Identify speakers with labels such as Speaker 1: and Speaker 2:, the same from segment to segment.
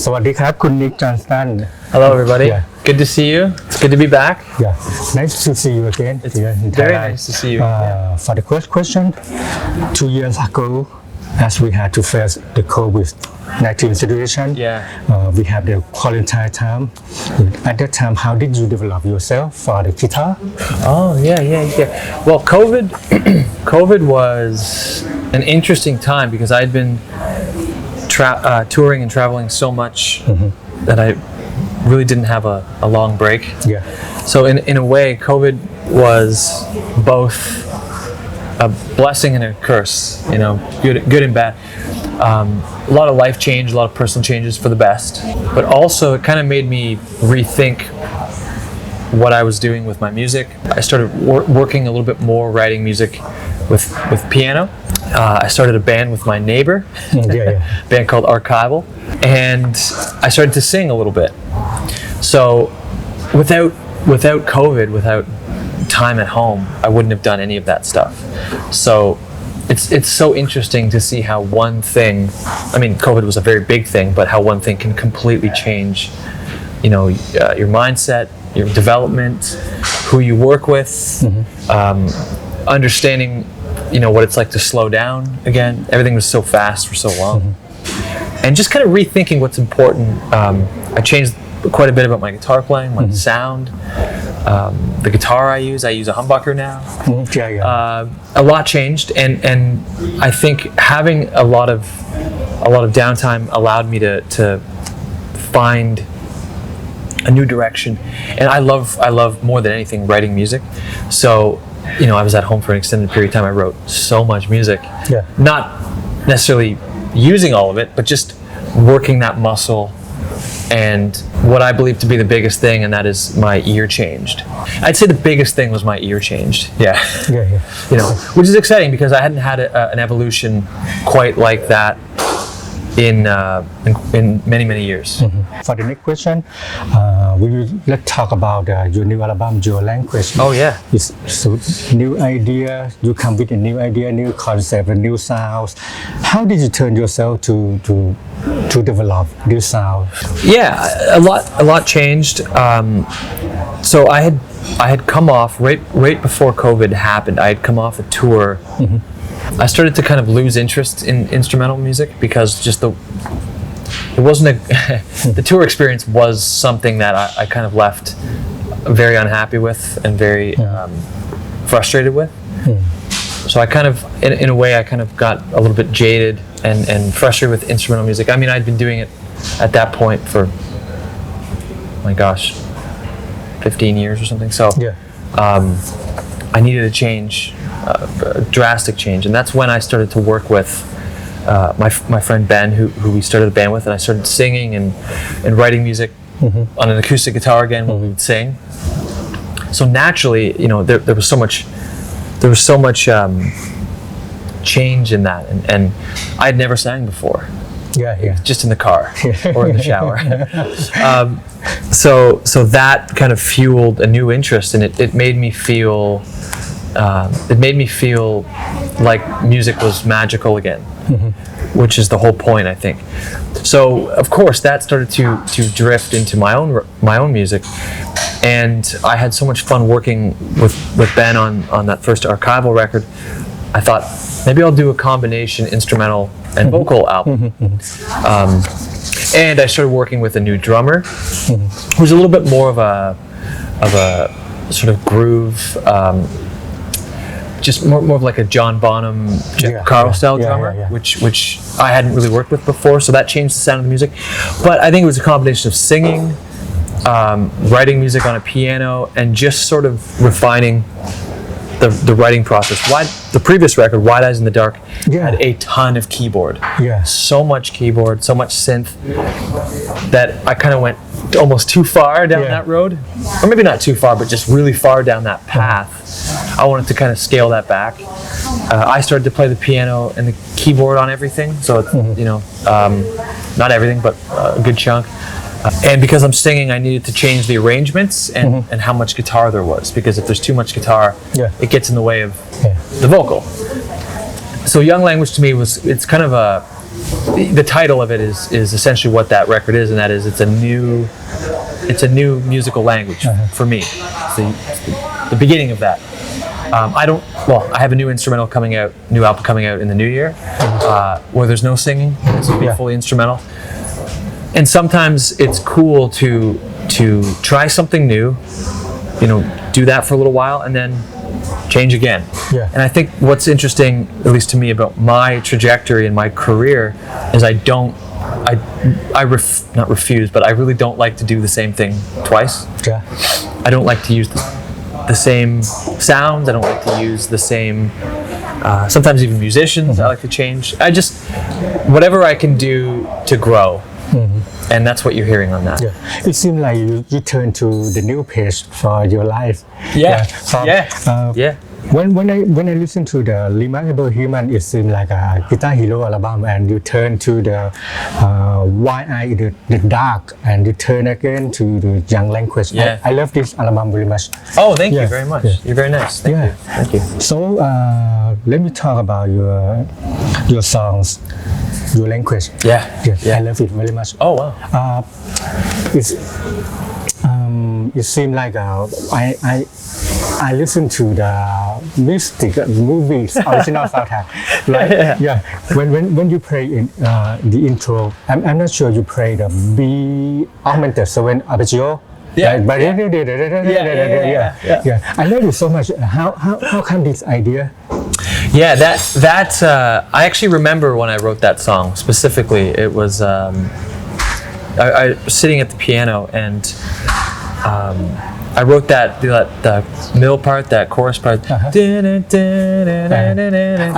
Speaker 1: สวัสดีครับคุณนิก Johnston.
Speaker 2: Hello everybody.
Speaker 1: Yeah.
Speaker 2: Good to see you. It's good to be back.
Speaker 1: Yeah, nice to see you again.
Speaker 2: It's
Speaker 1: here in
Speaker 2: very
Speaker 1: Thailand.
Speaker 2: nice to see you.
Speaker 1: For the first question, 2 years ago, as we had to face the COVID-19 situation, we have the quarantine time. At that time, how did you develop yourself for the guitar?
Speaker 2: Oh yeah. Well, COVID was an interesting time because I'd been touring and traveling so much that I really didn't have a long break.
Speaker 1: Yeah.
Speaker 2: So in a way, COVID was both a blessing and a curse. You know, good and bad. A lot of life change, a lot of personal changes for the best, but also it kind of made me rethink what I was doing with my music. I started working a little bit more, writing music with piano. I started a band with my neighbor, band called Archival, and I started to sing a little bit. So without COVID, without time at home, I wouldn't have done any of that stuff. So it's so interesting to see how one thing, I mean, COVID was a very big thing, but how one thing can completely change, you know, your mindset, your development, who you work with, understanding, you know, what it's like to slow down again. Everything was so fast for so long. And just kind of rethinking what's important. I changed quite a bit about my guitar playing, my sound, the guitar I use a humbucker now. A lot changed, and I think having a lot of downtime allowed me to find a new direction. And I love more than anything writing music. So, you know, I was at home for an extended period of time. I wrote so much music, not necessarily using all of it, but just working that muscle. And what I believe to be the biggest thing, and that is my ear changed. I'd say the biggest thing was my ear changed. Yeah. You know, which is exciting because I hadn't had an evolution quite like that in many years.
Speaker 1: For the next question, let's talk about your new album, Your Language.
Speaker 2: Oh yeah.
Speaker 1: So new idea, you come with a new idea, new concept, a new sounds. How did you turn yourself to develop this sound?
Speaker 2: Yeah, a lot changed. So I had come off right before COVID happened. I had come off a tour. I started to kind of lose interest in instrumental music because just the tour experience was something that I kind of left very unhappy with and very frustrated with. So I kind of, in a way, I kind of got a little bit jaded and frustrated with instrumental music. I mean, I'd been doing it at that point for, my gosh, 15 years or something. So I needed a change, a drastic change. And that's when I started to work with my friend Ben, who we started a band with, and I started singing and writing music on an acoustic guitar again when we would sing. So naturally, you know, there was so much change in that, and I had never sang before. Just in the car or in the shower. So that kind of fueled a new interest, and it made me feel like music was magical again, which is the whole point, I think. So of course that started to drift into my own music, and I had so much fun working with Ben on that first Archival record. I thought maybe I'll do a combination instrumental and vocal album. And I started working with a new drummer who's a little bit more of a sort of groove, just more of like a John Bonham, Jeff Carl style drummer, which I hadn't really worked with before. So that changed the sound of the music. But I think it was a combination of singing, writing music on a piano, and just sort of refining the writing process. The previous record, Wide Eyes in the Dark, had a ton of keyboard. So much keyboard, so much synth that I kind of went almost too far down that road. Or maybe not too far, but just really far down that path. I wanted to kind of scale that back. I started to play the piano and the keyboard on everything. So, it's, you know, not everything, but a good chunk. And because I'm singing, I needed to change the arrangements and how much guitar there was, because if there's too much guitar, it gets in the way of the vocal. So Young Language to me it's kind of the title of it is essentially what that record is, and that is it's a new musical language for me. It's the beginning of that. I have a new instrumental new album coming out in the new year, where there's no singing. It's going to be fully instrumental. And sometimes it's cool to try something new, do that for a little while, and then change again.
Speaker 1: Yeah.
Speaker 2: And I think what's interesting, at least to me, about my trajectory and my career is not refuse, but I really don't like to do the same thing twice.
Speaker 1: Yeah.
Speaker 2: I don't like to use the same sounds. I don't like to use the same, sometimes even musicians, I like to change. Whatever I can do to grow. And that's what you're hearing on that.
Speaker 1: Yeah. It seems like you turn to the new page for your life.
Speaker 2: Yeah.
Speaker 1: Yeah. When I listen to the Remarkable Human, it seems like a Guitar Hero album, and you turn to the Why I the Dark, and you turn again to the Young Language.
Speaker 2: Yeah.
Speaker 1: I love this album very much.
Speaker 2: Oh, thank you very much. You're very nice. Thank you.
Speaker 1: So let me talk about your songs, your language.
Speaker 2: Yeah.
Speaker 1: I love it very much.
Speaker 2: Oh wow.
Speaker 1: It seems like I listen to the Mystic movies original soundtrack, right? Yeah. When you play in the intro, I'm not sure you play the B augmented 7 arpeggio.
Speaker 2: Yeah.
Speaker 1: But I love it so much. How come this idea?
Speaker 2: Yeah, that I actually remember when I wrote that song specifically. It was I was sitting at the piano and I wrote the middle part, that chorus part.
Speaker 1: I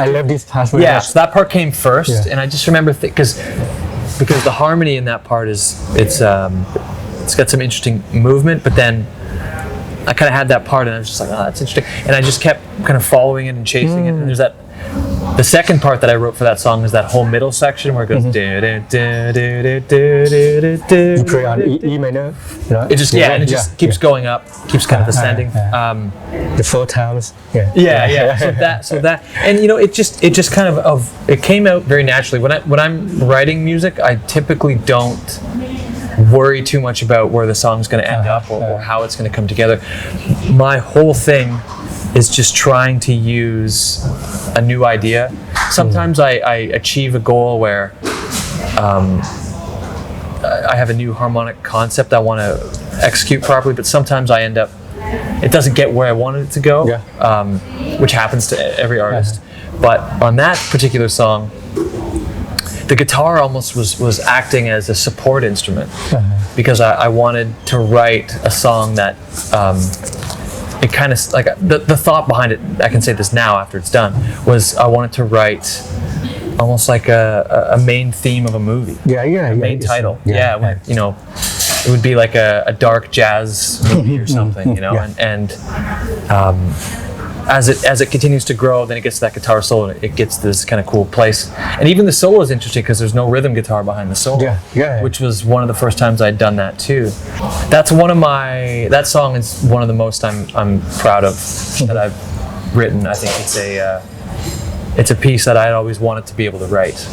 Speaker 1: love this part.
Speaker 2: Yeah, so that part came first, and I just remember because the harmony in that part it's got some interesting movement, but then I kind of had that part, and I was just like, oh, that's interesting, and I just kept kind of following it and chasing it. And there's the second part that I wrote for that song is that whole middle section where it goes.
Speaker 1: You play on E minor.
Speaker 2: It just and it just keeps going up, keeps kind of ascending.
Speaker 1: The 4 times.
Speaker 2: Yeah. So that, and it just kind of it came out very naturally. When I'm writing music, I typically don't worry too much about where the song's going to end up or how it's going to come together. My whole thing is just trying to use a new idea. Sometimes I achieve a goal where I have a new harmonic concept I want to execute properly, but sometimes it doesn't get where I wanted it to go, which happens to every artist. But on that particular song, the guitar almost was acting as a support instrument because I wanted to write a song that it kind of like the thought behind it, I can say this now after it's done, was I wanted to write almost like a main theme of a movie. A main title. It would be like a dark jazz movie or something, and as it continues to grow, then it gets to that guitar solo, and it gets this kind of cool place. And even the solo is interesting because there's no rhythm guitar behind the solo, which was one of the first times I'd done that too. That song is one of the most I'm proud of that I've written. I think it's a piece that I'd always wanted to be able to write.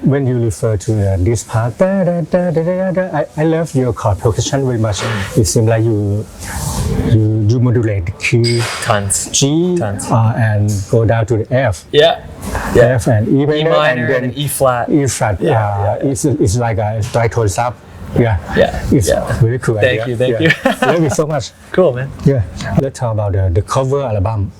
Speaker 1: When you refer to this part, I love your chord progression very much. It seems like you modulate the key
Speaker 2: Tons.
Speaker 1: G and go down to the F. F and E
Speaker 2: minor and then E flat.
Speaker 1: E flat. It's like a tritone sub. It's very cool.
Speaker 2: Thank you.
Speaker 1: I love it so much.
Speaker 2: Cool, man.
Speaker 1: Let's talk about the cover album.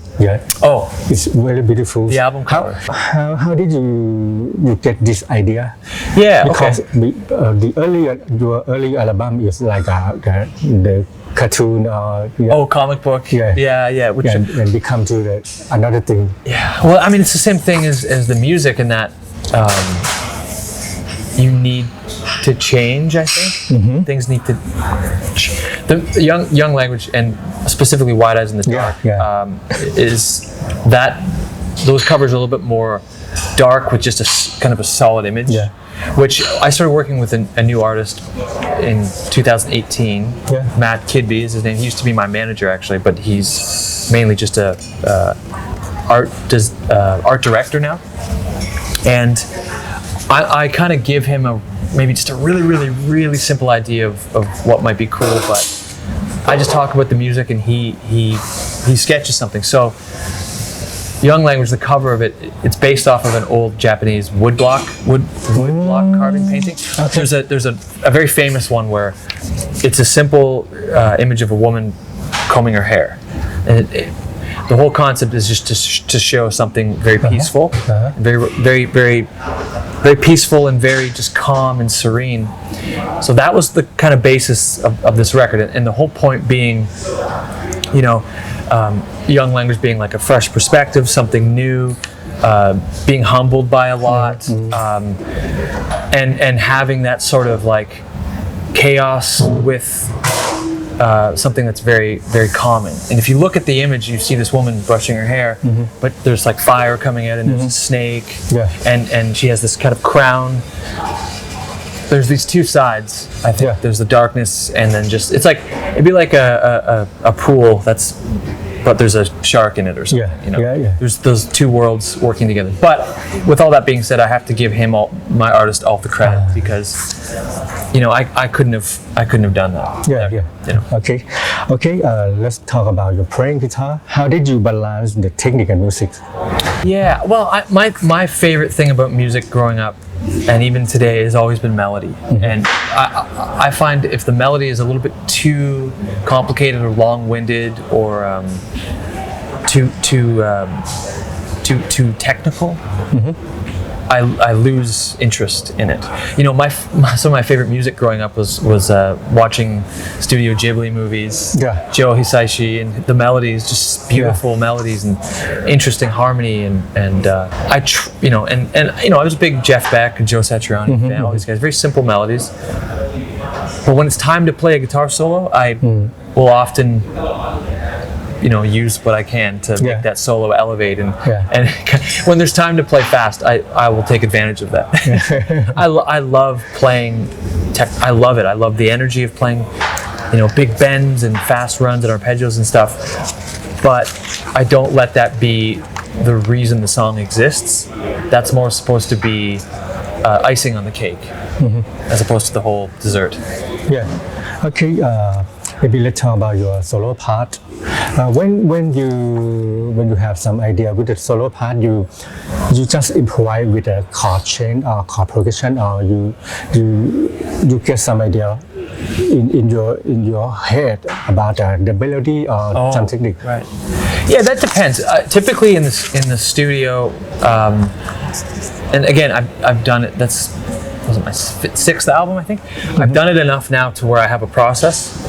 Speaker 2: Oh,
Speaker 1: it's very beautiful.
Speaker 2: The album cover.
Speaker 1: How did you get this idea?
Speaker 2: Because
Speaker 1: your early album is like the cartoon or
Speaker 2: comic book. Which
Speaker 1: and become to another thing.
Speaker 2: Well, I mean, it's the same thing as the music in that you need to change. I think things need to. The young language and specifically Wide Eyes in the Dark is that those covers are a little bit more dark with just a kind of a solid image. Which I started working with a new artist in 2018. Matt Kidby is his name. He used to be my manager actually, but he's mainly just a art director now. And I kind of give him maybe just a really simple idea of what might be cool, but I just talk about the music and he sketches something. So Young Language, the cover of it's based off of an old Japanese wood block carving painting. Okay. There's a very famous one where it's a simple image of a woman combing her hair, and the whole concept is just to show something very peaceful, very peaceful and very just calm and serene. So that was the kind of basis of this record, and the whole point being, Young Language being like a fresh perspective, something new, being humbled by a lot, and having that sort of like chaos with something that's very, very common. And if you look at the image, you see this woman brushing her hair, but there's like fire coming out, and there's a snake, and she has this kind of crown. There's these two sides. I think there's the darkness, and then it'd be like a pool but there's a shark in it or something. There's those two worlds working together. But with all that being said, I have to give him my artist all the credit, because I couldn't have done that.
Speaker 1: Okay. Let's talk about your playing guitar. How did you balance the technique and music?
Speaker 2: Yeah, well, my favorite thing about music growing up, and even today, has always been melody. And I find if the melody is a little bit too complicated or long-winded or too technical, I lose interest in it. Some of my favorite music growing up was watching Studio Ghibli movies, Joe Hisaishi, and the melodies, just beautiful melodies and interesting harmony, and I was a big Jeff Beck and Joe Satriani fan, all these guys, very simple melodies. But when it's time to play a guitar solo, I will often use what I can to make that solo elevate, and when there's time to play fast, I will take advantage of that. I love playing I love it. I love the energy of playing big bends and fast runs and arpeggios and stuff, but I don't let that be the reason the song exists. That's more supposed to be icing on the cake, as opposed to the whole dessert.
Speaker 1: Okay. Maybe let's talk about your solo part. When you have some idea with the solo part, you just improvise with a chord change or chord progression, or you get some idea in your head about the melody or some technique.
Speaker 2: Right. Yeah, that depends. Typically in the studio, and again, I've done it. Was it my sixth album, I think? I've done it enough now to where I have a process.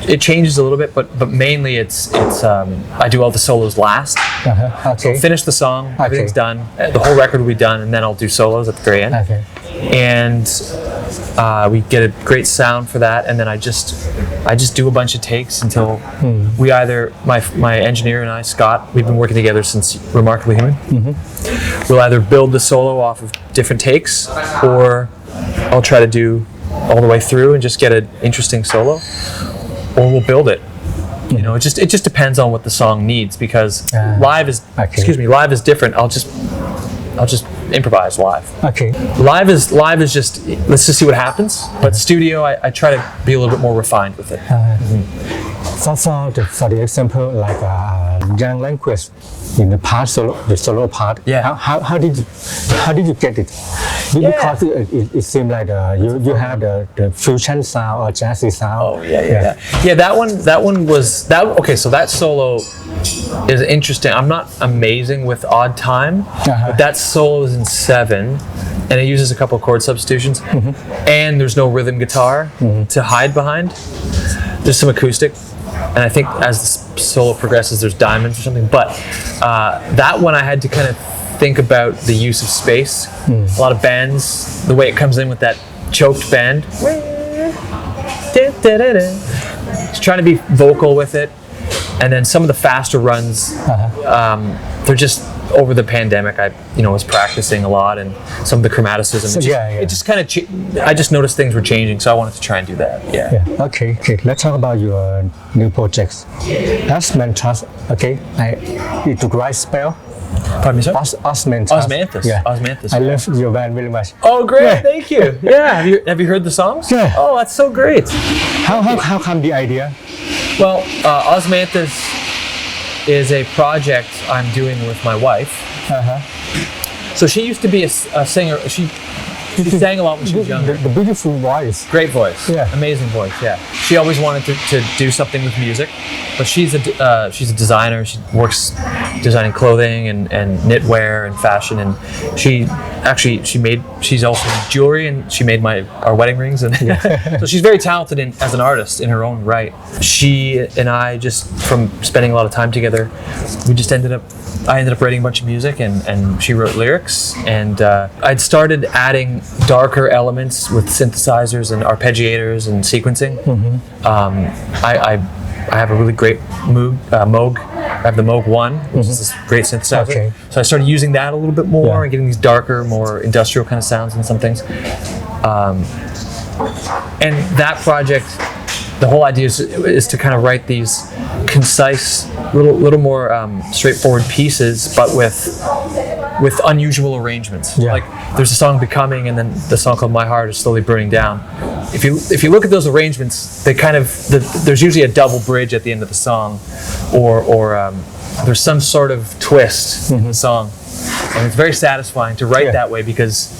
Speaker 2: It changes a little bit, but mainly it's I do all the solos last. So finish the song, everything's done, the whole record will be done, and then I'll do solos at the very end. And we get a great sound for that, and then I just do a bunch of takes until we either my engineer and I, Scott, we've been working together since Remarkably Human. We'll either build the solo off of different takes, or I'll try to do all the way through and just get an interesting solo, or we'll build it. It just depends on what the song needs, because live is different. I'll just improvise live. Live is just, let's just see what happens. But studio, I try to be a little bit more refined with it.
Speaker 1: So for the example, like Young Language in the solo part. How did you get it? Because it seemed like you have the fusion sound or jazzy sound.
Speaker 2: That one was that. Okay, so that solo is interesting. I'm not amazing with odd time, but that solo is in 7, and it uses a couple of chord substitutions, and there's no rhythm guitar to hide behind. There's some acoustic, and I think as the solo progresses, there's diamonds or something. But that one I had to kind of think about the use of space. A lot of bends, the way it comes in with that choked bend. Just trying to be vocal with it. And then some of the faster runs, they're just over the pandemic. I was practicing a lot, and some of the chromaticism. It just kind of I just noticed things were changing, so I wanted to try and do that.
Speaker 1: Okay. Let's talk about your new projects. That's Mantrust. Okay, it took right spell.
Speaker 2: Pardon me, sir?
Speaker 1: Osmanthus.
Speaker 2: Osmanthus.
Speaker 1: Yeah.
Speaker 2: Osmanthus.
Speaker 1: I love your band very much.
Speaker 2: Oh, great!
Speaker 1: Yeah.
Speaker 2: Thank you. Yeah. Have you heard the songs?
Speaker 1: Yeah.
Speaker 2: Oh, that's so great.
Speaker 1: How come the idea?
Speaker 2: Well, Osmanthus is a project I'm doing with my wife. So she used to be a singer. She sang a lot when she was younger.
Speaker 1: The beautiful voice.
Speaker 2: Great voice.
Speaker 1: Yeah.
Speaker 2: Amazing voice. Yeah. She always wanted to do something with music, but she's a designer. She works designing clothing and knitwear and fashion, and she's also jewelry, and she made our wedding rings, and so she's very talented as an artist in her own right. She and I, just from spending a lot of time together, I ended up writing a bunch of music, and she wrote lyrics, and I'd started adding darker elements with synthesizers and arpeggiators and sequencing. I have a really great Moog. I have the Moog 1, which is this great synthesizer.
Speaker 1: Okay.
Speaker 2: So I started using that a little bit more and getting these darker, more industrial kind of sounds and some things. And that project, the whole idea is to kind of write these concise, little more straightforward pieces, but with unusual arrangements.
Speaker 1: Yeah.
Speaker 2: Like there's a song "Becoming," and then the song called "My Heart Is Slowly Burning Down." If you look at those arrangements, they kind of there's usually a double bridge at the end of the song, or there's some sort of twist in the song, and it's very satisfying to write that way, because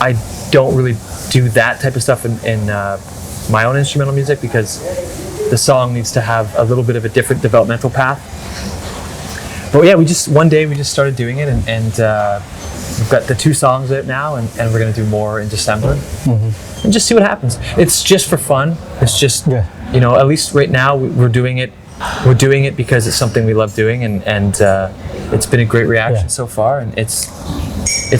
Speaker 2: I don't really do that type of stuff in my own instrumental music, because the song needs to have a little bit of a different developmental path. But yeah, one day we just started doing it, and we've got the 2 songs out now, and we're going to do more in December, and just see what happens. It's just for fun. It's just, at least right now we're doing it. We're doing it because it's something we love doing, and it's been a great reaction so far, and it's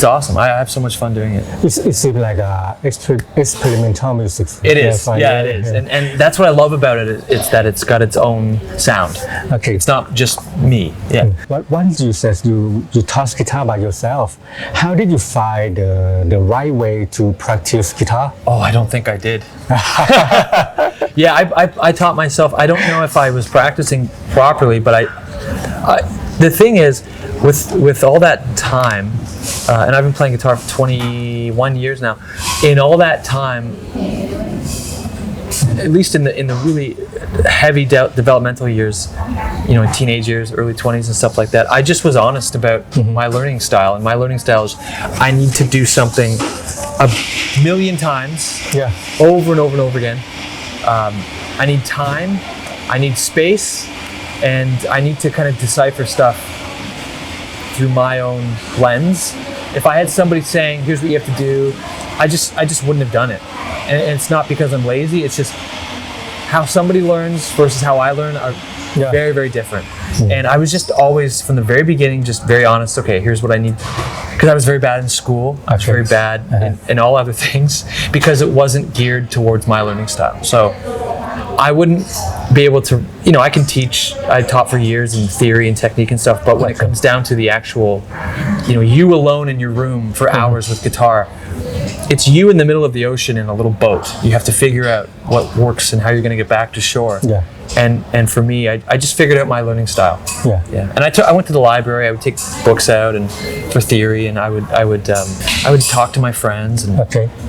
Speaker 2: awesome. I have so much fun doing it.
Speaker 1: It seems like experimental music.
Speaker 2: It is. Yeah, it is. And that's what I love about it. It's that it's got its own sound.
Speaker 1: Okay.
Speaker 2: It's not just me. Yeah.
Speaker 1: But once you said you taught guitar by yourself, how did you find the right way to practice guitar?
Speaker 2: Oh, I don't think I did. Yeah, I taught myself. I don't know if I was practicing properly, but the thing is, with all that time, and I've been playing guitar for 21 years now. In all that time, at least in the really heavy developmental years, in teenage years, early 20s and stuff like that, I just was honest about my learning style. And my learning style is I need to do something a million times, over and over and over again. I need time, I need space, and I need to kind of decipher stuff through my own lens. If I had somebody saying, here's what you have to do, I just wouldn't have done it. And it's not because I'm lazy, it's just how somebody learns versus how I learn are very, very different. And I was just always, from the very beginning, just very honest. Okay, here's what I need. Because I was very bad in school. I was very bad in all other things, because it wasn't geared towards my learning style. So I wouldn't be able to, I can teach, I taught for years in theory and technique and stuff, but when it comes down to the actual, you alone in your room for hours with guitar, it's you in the middle of the ocean in a little boat. You have to figure out what works and how you're going to get back to shore. Yeah. And for me, I just figured out my learning style. Yeah. And I went to the library. I would take books out and for theory, and I would talk to my friends and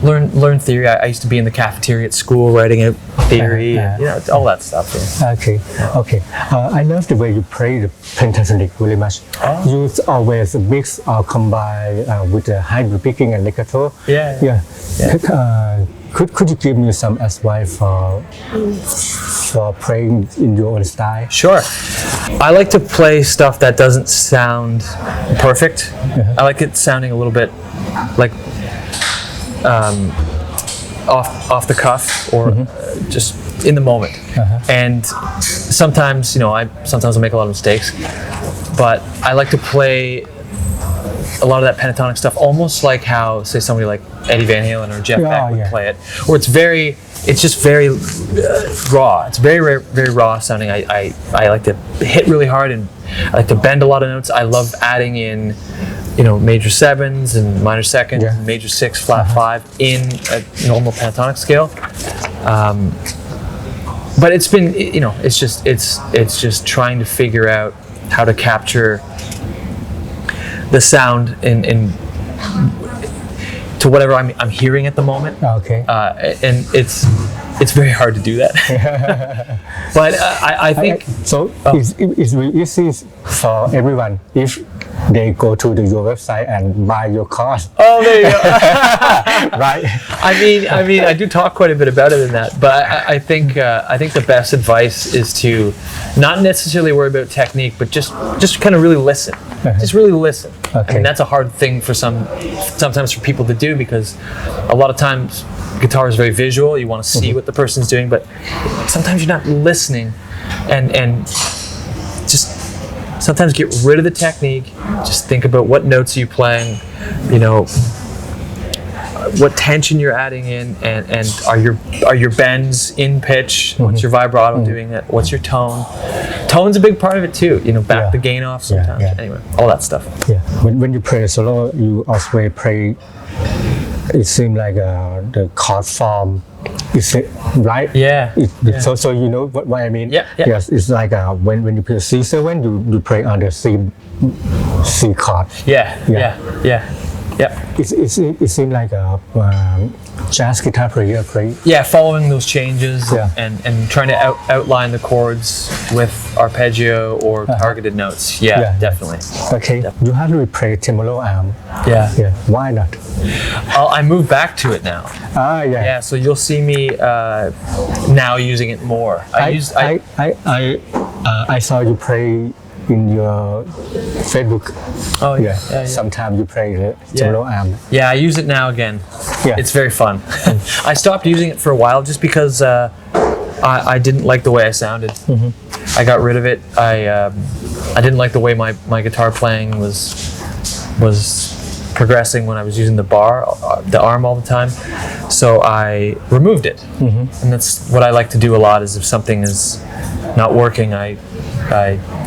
Speaker 2: learn theory. I used to be in the cafeteria at school writing out theory, and, all that stuff. Yeah.
Speaker 1: Okay. I love the way you play the pentatonic really much. You always mix or combine with the hybrid picking and legato. Yeah. Could you give me some advice for playing in your own style?
Speaker 2: Sure. I like to play stuff that doesn't sound perfect. I like it sounding a little bit like off the cuff, or just in the moment. And sometimes, sometimes I'll make a lot of mistakes, but I like to play a lot of that pentatonic stuff, almost like how, say, somebody like Eddie Van Halen or Jeff Beck would play it, where it's just very raw. It's very, very raw sounding. I like to hit really hard, and I like to bend a lot of notes. I love adding in, major 7s and minor 2nds, and major 6, flat 5 in a normal pentatonic scale. But it's been, it's just trying to figure out how to capture the sound in to whatever I'm hearing at the moment.
Speaker 1: Okay.
Speaker 2: And it's very hard to do that. But I think
Speaker 1: so. It's really easy for everyone if they go to your website and buy your course.
Speaker 2: Oh, there you go.
Speaker 1: Right.
Speaker 2: I mean, I do talk quite a bit about it in that, but I think the best advice is to not necessarily worry about technique, but just kind of really listen. Just really listen.
Speaker 1: Okay.
Speaker 2: I mean, that's a hard thing for sometimes for people to do, because a lot of times guitar is very visual. You want to see what the person's doing, but sometimes you're not listening, and just sometimes get rid of the technique. Just think about what notes are you playing, what tension you're adding in, and are your bends in pitch? What's your vibrato doing? What's your tone? Tone's a big part of it too. Back the gain off sometimes.
Speaker 1: Yeah.
Speaker 2: Anyway, all that stuff.
Speaker 1: Yeah. When you play solo, you also play. It seems like the chord form. Is it right?
Speaker 2: Yeah.
Speaker 1: So you know what I mean?
Speaker 2: Yeah.
Speaker 1: Yes. It's like when you play C7, you play on the C chord.
Speaker 2: Yeah.
Speaker 1: It seems like a jazz guitar player play.
Speaker 2: Yeah, following those changes
Speaker 1: Yeah.
Speaker 2: and trying to outline the chords with arpeggio or targeted notes. Yeah, definitely.
Speaker 1: Okay. You have to play tremolo arm.
Speaker 2: Yeah.
Speaker 1: Why not?
Speaker 2: I moved back to it now.
Speaker 1: Yeah.
Speaker 2: Yeah, so you'll see me now using it more.
Speaker 1: I saw you play in your Facebook.
Speaker 2: Oh yeah.
Speaker 1: Sometimes you play the tremolo arm.
Speaker 2: Yeah, I use it now again.
Speaker 1: Yeah.
Speaker 2: It's very fun. I stopped using it for a while just because I didn't like the way I sounded. I got rid of it. I didn't like the way my guitar playing was progressing when I was using the arm all the time. So I removed it. And that's what I like to do a lot, is if something is not working, I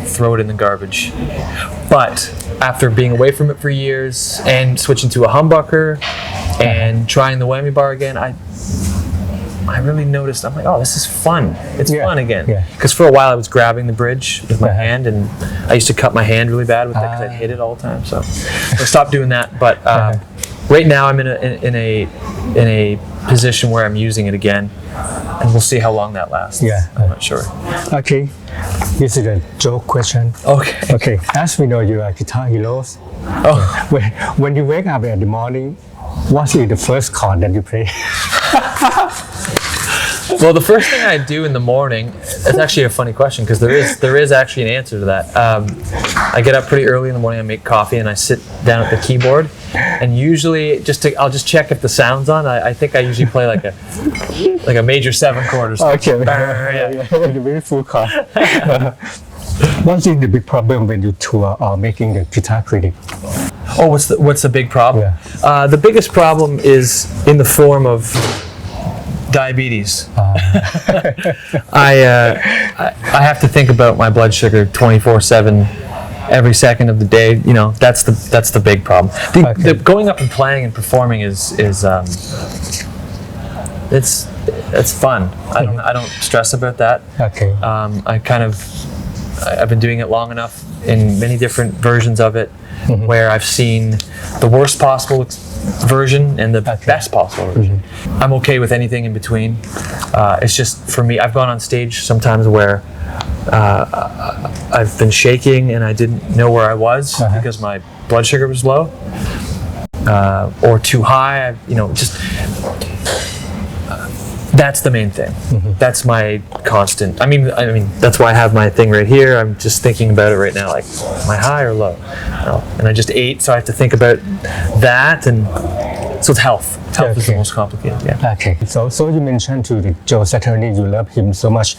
Speaker 2: throw it in the garbage. But after being away from it for years and switching to a humbucker and trying the whammy bar again, I really noticed, I'm like, oh, this is fun. It's fun again. Because for a while I was grabbing the bridge with my hand, and I used to cut my hand really bad with it because I'd hit it all the time. So I stopped doing that. But right now I'm in a position where I'm using it again, and we'll see how long that lasts.
Speaker 1: Yeah.
Speaker 2: I'm not sure.
Speaker 1: Okay. This is a joke question. Okay. As we know, you are guitar heroes. When you wake up in the morning, what is the first chord that you play?
Speaker 2: Well, the first thing I do in the morning, it's actually a funny question, because there is actually an answer to that. I get up pretty early in the morning, I make coffee, and I sit down at the keyboard, and usually
Speaker 1: I'll
Speaker 2: just check if the sound's on. I think I usually play like a major 7 chord or something.
Speaker 1: Okay. The very full chord. What's the big problem when you tour or making the guitar critic?
Speaker 2: Oh, what's the big problem? The biggest problem is in the form of diabetes. I have to think about my blood sugar 24/7, every second of the day. That's the big problem. The going up and playing and performing is it's fun. I don't stress about that.
Speaker 1: Okay.
Speaker 2: I've been doing it long enough in many different versions of it, where I've seen the worst possible version and the best possible version. I'm okay with anything in between. It's just, for me, I've gone on stage sometimes where I've been shaking and I didn't know where I was because my blood sugar was low or too high. That's the main thing. That's my constant. I mean, that's why I have my thing right here. I'm just thinking about it right now, like, am I high or low? And I just ate, so I have to think about that, and so it's health. Health is the most complicated. Yeah.
Speaker 1: Okay. So you mentioned to the Joe Satriani, you love him so much.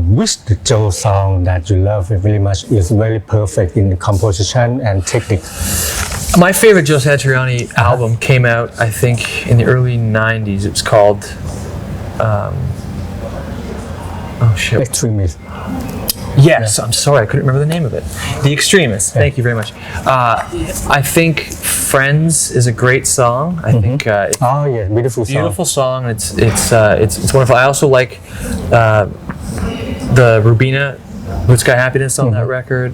Speaker 1: Which the Joe song that you love very much is very perfect in the composition and technique?
Speaker 2: My favorite Joe Satriani album came out, I think, in the early 90s. It was called
Speaker 1: Extremist.
Speaker 2: Yes, I'm sorry, I couldn't remember the name of it. The Extremists. Thank you very much. I think Friends is a great song. I think it's
Speaker 1: beautiful song.
Speaker 2: Beautiful song. It's wonderful. I also like the Rubina, Blue Sky Happiness on that record.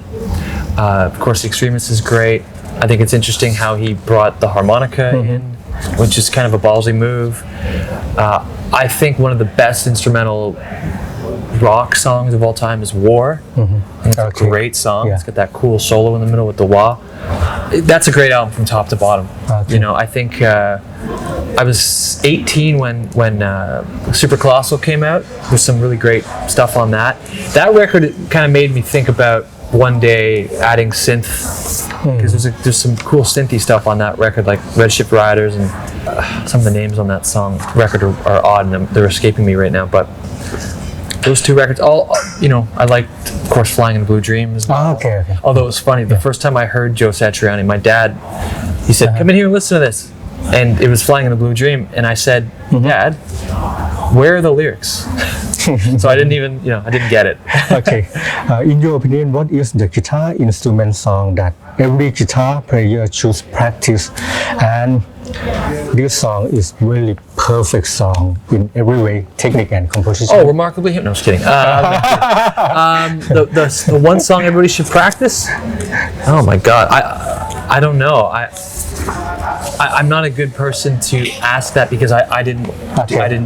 Speaker 2: Of course, The Extremists is great. I think it's interesting how he brought the harmonica in, which is kind of a ballsy move. I think one of the best instrumental rock songs of all time is War. It's a great song. It's got that cool solo in the middle with the wah. That's a great album from top to bottom. You know, I think I was 18 when Super Colossal came out. There's some really great stuff on that. That record kind of made me think about one day adding synth, because there's some cool synthy stuff on that record, like Redshift Riders, and some of the names on that song record are odd and they're escaping me right now, but those two records, you know, I liked, of course, Flying in a Blue Dream as well.
Speaker 1: Okay.
Speaker 2: Although it was funny, the first time I heard Joe Satriani, my dad, he said, come in here and listen to this. And it was Flying in a Blue Dream. And I said, Dad, where are the lyrics? So I didn't even, I didn't get it.
Speaker 1: Okay. In your opinion, what is the guitar instrument song that every guitar player should practice? And this song is really perfect song in every way, technique and composition.
Speaker 2: Oh, Remarkably Human. No, I'm just kidding. The one song everybody should practice? Oh my God. I don't know. I'm not a good person to ask that because I didn't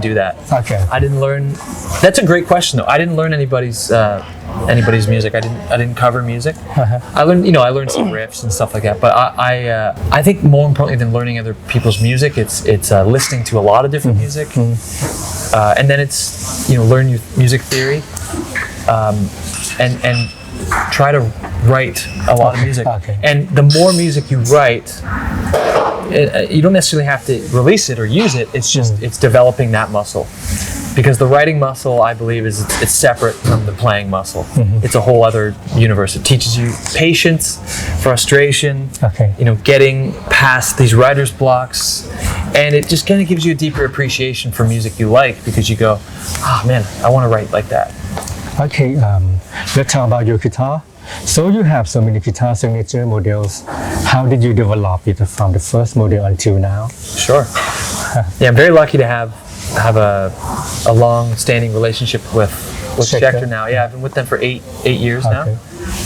Speaker 2: do that.
Speaker 1: Okay.
Speaker 2: I didn't learn. That's a great question though. I didn't learn anybody's music. I didn't cover music. I learned some riffs and stuff like that. But I think more importantly than learning other people's music, it's listening to a lot of different music, and then it's learn your music theory, and try to write a lot of music.
Speaker 1: Okay.
Speaker 2: And the more music you write, you don't necessarily have to release it or use it. It's just it's developing that muscle, because the writing muscle, I believe, it's separate from the playing muscle. It's a whole other universe. It teaches you patience, frustration, getting past these writer's blocks, and it just kind of gives you a deeper appreciation for music you like, because you go, oh man, I want to write like that.
Speaker 1: Okay, let's talk about your guitar. So you have so many guitar signature models. How did you develop it from the first model until now?
Speaker 2: Sure. Yeah, I'm very lucky to have a long-standing relationship with Schecter now. Yeah, I've been with them for eight years now,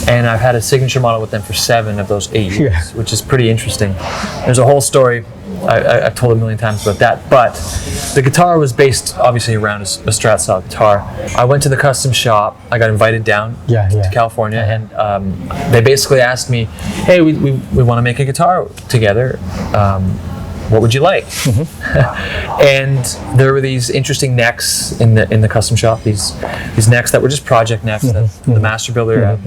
Speaker 2: and I've had a signature model with them for 7 of those 8 years, which is pretty interesting. There's a whole story I've told a million times about that, but the guitar was based obviously around a Strat style guitar. I went to the custom shop. I got invited down to California, and they basically asked me, "Hey, we want to make a guitar together. What would you like?" And there were these interesting necks in the custom shop. These necks that were just project necks that the master builder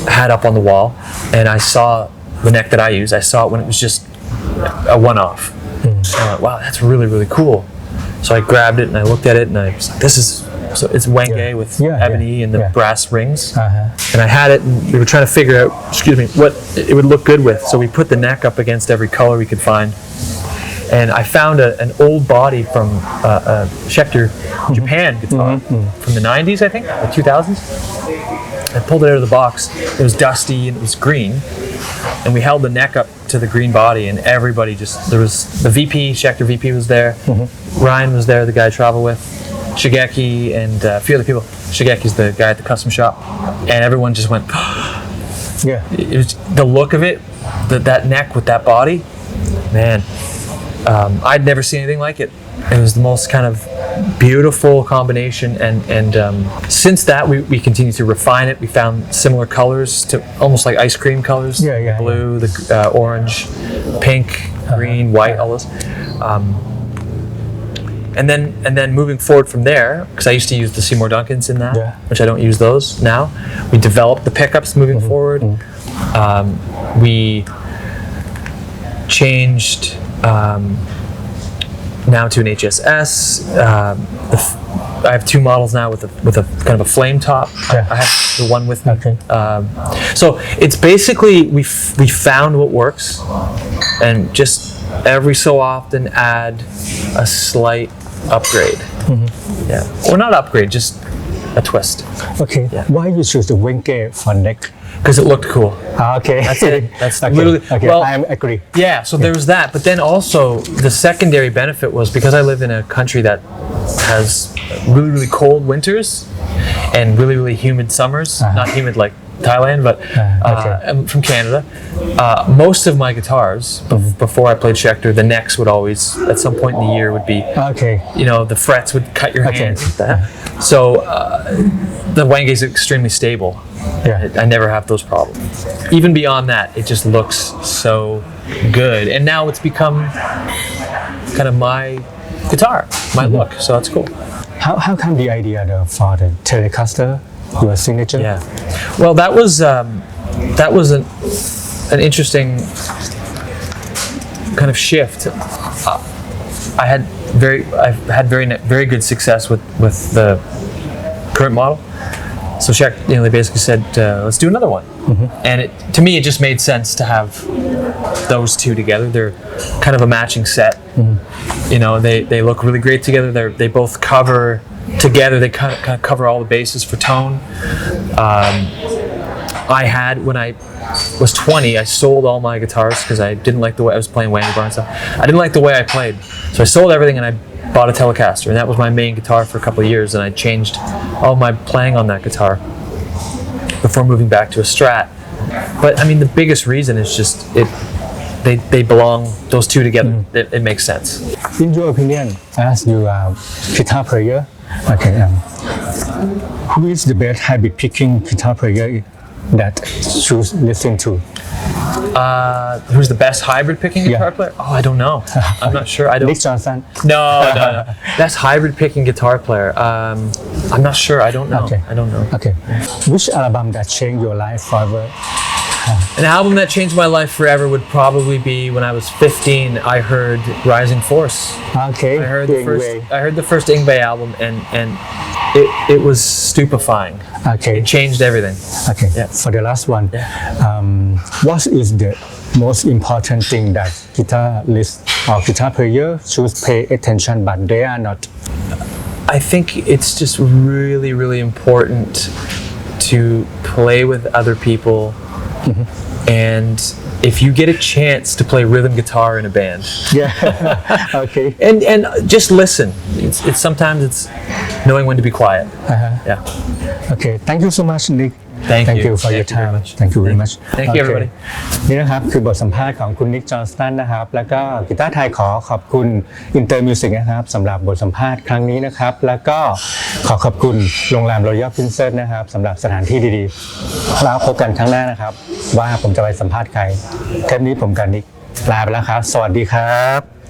Speaker 2: had up on the wall, and I saw the neck that I use. I saw it when it was just a one-off. And I went, wow, that's really, really cool. So I grabbed it and I looked at it and I was like, it's Wenge with ebony and the brass rings. And I had it, and we were trying to figure out, what it would look good with. So we put the neck up against every color we could find. And I found an old body from a Schecter Japan guitar from the 90s, I think, the 2000s. I pulled it out of the box. It was dusty and it was green. And we held the neck up to the green body, and everybody there was the VP, Schecter VP was there. Ryan was there, the guy I travel with. Shigeki and a few other people. Shigeki's the guy at the custom shop. And everyone just went, It was the look of it, that neck with that body, man. I'd never seen anything like it. It was the most kind of beautiful combination, and since that we continued to refine it. We found similar colors, to almost like ice cream colors. The blue, the orange, pink, green, white, all those. And then moving forward from there, because I used to use the Seymour Duncans in that, which I don't use those now. We developed the pickups moving forward. We changed now to an HSS. I have 2 models now with a kind of a flame top. I have the one with me. So it's basically we found what works, and just every so often add a slight upgrade. Or not upgrade, just a twist.
Speaker 1: Why you choose the Wenge for neck?
Speaker 2: Because it looked cool. That's it. That's literally. Well,
Speaker 1: I agree.
Speaker 2: So there was that, but then also the secondary benefit was, because I live in a country that has really, really cold winters and really, really humid summers. Not humid like Thailand, but I'm from Canada. Most of my guitars, before I played Schecter, the necks would always, at some point in the year, would be, the frets would cut your hand. So the Wangge is extremely stable. I never have those problems. Even beyond that, it just looks so good. And now it's become kind of my guitar, my look. So that's cool.
Speaker 1: How come the idea for the Telecaster, your signature?
Speaker 2: Yeah. Well, that was an interesting kind of shift. I've had very good success with the current model. So they basically said, let's do another one. And to me, it just made sense to have those two together. They're kind of a matching set. They look really great together. They both cover together. They kind of cover all the bases for tone. When I was 20, I sold all my guitars because I didn't like the way I was playing Wangge bar and stuff. I didn't like the way I played. So I sold everything and I bought a Telecaster, and that was my main guitar for a couple of years, and I changed all my playing on that guitar before moving back to a Strat. But I mean, the biggest reason is just they belong, those two together. It makes sense.
Speaker 1: In your opinion, as you are guitar player, who is the best habit picking guitar player that you listen to?
Speaker 2: Who's the best hybrid picking guitar player? Oh, I don't know. I'm not sure. I don't.
Speaker 1: Nick Johnston.
Speaker 2: No. Best hybrid picking guitar player. I'm not sure. I don't know. I don't know.
Speaker 1: Okay. Which album that changed your life forever?
Speaker 2: An album that changed my life forever would probably be when I was 15. I heard Rising Force.
Speaker 1: Okay.
Speaker 2: I heard the first Yngwie album, and it was stupefying.
Speaker 1: Okay.
Speaker 2: It changed everything.
Speaker 1: Okay. Yeah. For the last one, what is the most important thing that guitarist or guitar player should pay attention, but they are not?
Speaker 2: I think it's just really, really important to play with other people. And if you get a chance to play rhythm guitar in a band,
Speaker 1: okay,
Speaker 2: and just listen. It's sometimes it's knowing when to be quiet.
Speaker 1: Okay, thank you so much, Nick.
Speaker 2: Thank you
Speaker 1: for your time. Thank you very much.
Speaker 2: Thank you, everybody.
Speaker 1: นี่นะครับคือบทสัมภาษณ์ของคุณนิกจอห์นสตันนะครับแล้วก็กีตาร์ไทยขอขอบคุณอินเตอร์มิวสิกนะครับสำหรับบทสัมภาษณ์ครั้งนี้นะครับแล้วก็ขอขอบคุณโรงแรมรอยัลพรินเซสนะครับสำหรับสถานที่ดีๆแล้วพบกันครั้งหน้านะครับว่าผมจะไปสัมภาษณ์ใครเทปนี้ผมกับนิกลาไปแล้วครับสวัสดีครับ